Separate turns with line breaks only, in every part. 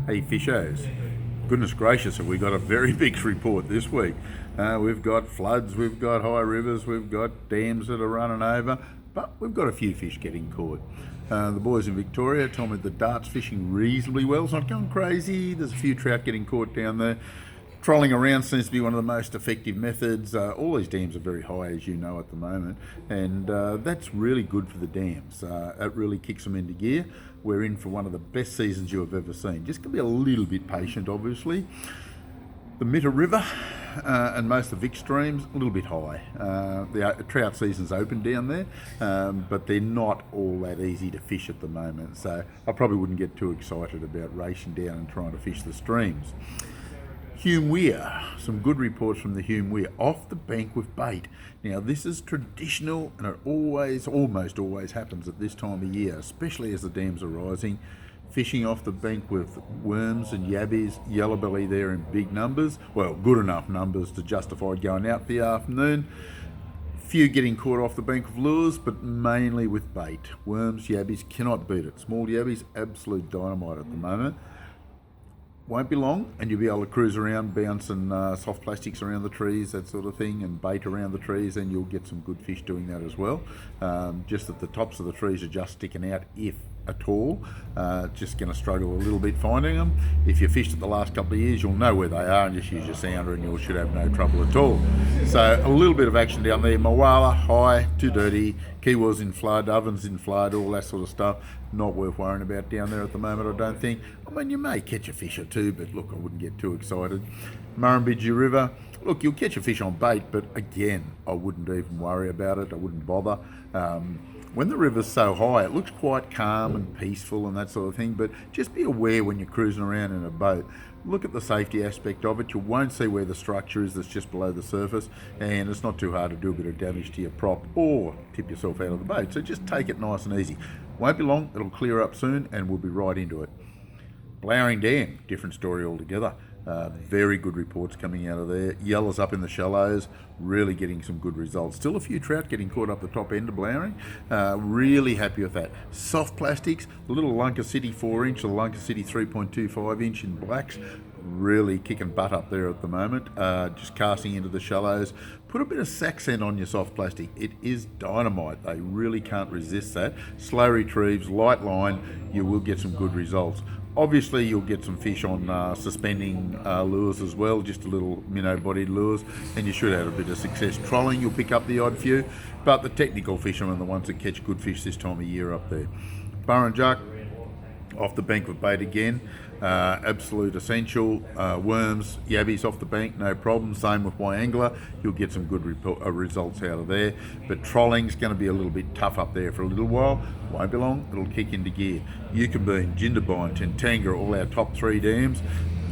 Hey fishers, goodness gracious, have we got a very big report this week. We've got floods, we've got high rivers, we've got dams that are running over, but we've got a few fish getting caught. The boys in Victoria tell me the dart's fishing reasonably well. It's not going crazy. There's a few trout getting caught down there. Trolling around seems to be one of the most effective methods. All these dams are very high, as you know, at the moment, and that's really good for the dams. It really kicks them into gear. We're in for one of the best seasons you have ever seen. Just going to be a little bit patient, obviously. The Mitter River and most of the Vic streams a little bit high. The trout season's open down there, but they're not all that easy to fish at the moment. So I probably wouldn't get too excited about racing down and trying to fish the streams. Hume Weir, some good reports from the Hume Weir, off the bank with bait. Now this is traditional and it almost always happens at this time of year, especially as the dams are rising. Fishing off the bank with worms and yabbies, yellowbelly there in big numbers, well, good enough numbers to justify going out for the afternoon. Few getting caught off the bank with lures, but mainly with bait. Worms, yabbies, cannot beat it. Small yabbies, absolute dynamite at the moment. Won't be long and you'll be able to cruise around bouncing soft plastics around the trees, that sort of thing, and bait around the trees, and you'll get some good fish doing that as well. Just that the tops of the trees are just sticking out, if at all. Just going to struggle a little bit finding them. If you fished it the last couple of years, you'll know where they are and just use your sounder and you should have no trouble at all. So a little bit of action down there. Moala, high, too dirty. Kiwa's in flood, Ovens in flood, all that sort of stuff. Not worth worrying about down there at the moment, I don't think. I mean, you may catch a fish or two, but look, I wouldn't get too excited. Murrumbidgee River, look, you'll catch a fish on bait, but again, I wouldn't even worry about it. I wouldn't bother. When the river's so high, it looks quite calm and peaceful and that sort of thing, but just be aware when you're cruising around in a boat. Look at the safety aspect of it. You won't see where the structure is that's just below the surface, and it's not too hard to do a bit of damage to your prop or tip yourself out of the boat. So just take it nice and easy. Won't be long, it'll clear up soon and we'll be right into it. Blowering Dam, different story altogether. Very good reports coming out of there. Yellows up in the shallows, really getting some good results. Still a few trout getting caught up the top end of Blowering. Really happy with that. Soft plastics, the little Lunker City 4-inch, the Lunker City 3.25-inch in blacks, really kicking butt up there at the moment. Just casting into the shallows. Put a bit of Saxen on your soft plastic. It is dynamite. They really can't resist that. Slow retrieves, light line, you will get some good results. Obviously, you'll get some fish on suspending lures as well, just a little minnow-bodied lures, and you should have a bit of success trolling. You'll pick up the odd few, but the technical fishermen are the ones that catch good fish this time of year up there. Burrinjuck, off the bank with bait again, absolute essential. Worms, yabbies off the bank, no problem. Same with Wyangler, you'll get some good results out of there. But trolling's going to be a little bit tough up there for a little while. Won't be long, it'll kick into gear. Yukonbean, Jindabyne, Tentanga, all our top three dams,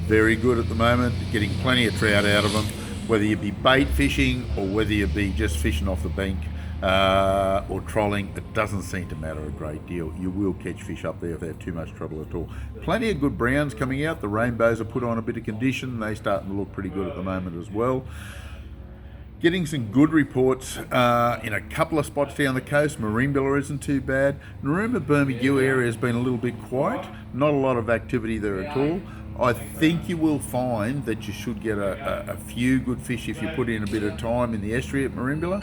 very good at the moment, getting plenty of trout out of them. Whether you be bait fishing or whether you be just fishing off the bank, or trolling, it doesn't seem to matter a great deal. You will catch fish up there without too much trouble at all. Plenty of good browns coming out. The rainbows are put on a bit of condition. They're starting to look pretty good at the moment as well. Getting some good reports in a couple of spots down the coast. Merimbula isn't too bad. Narooma Bermuda area has been a little bit quiet. Not a lot of activity there at all. I think you will find that you should get a few good fish if you put in a bit of time in the estuary at Merimbula.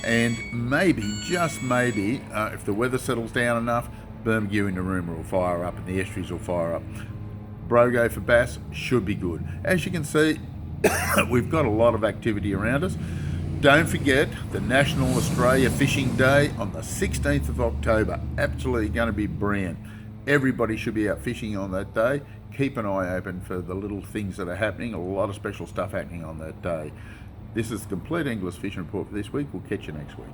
And maybe, just maybe, if the weather settles down enough, Bermuda and Narooma will fire up and the estuaries will fire up. Brogo for bass should be good. As you can see, we've got a lot of activity around us. Don't forget the National Australia Fishing Day on the 16th of October. Absolutely going to be brilliant. Everybody should be out fishing on that day. Keep an eye open for the little things that are happening. A lot of special stuff happening on that day. This is the Compleat English Fishing Report for this week. We'll catch you next week.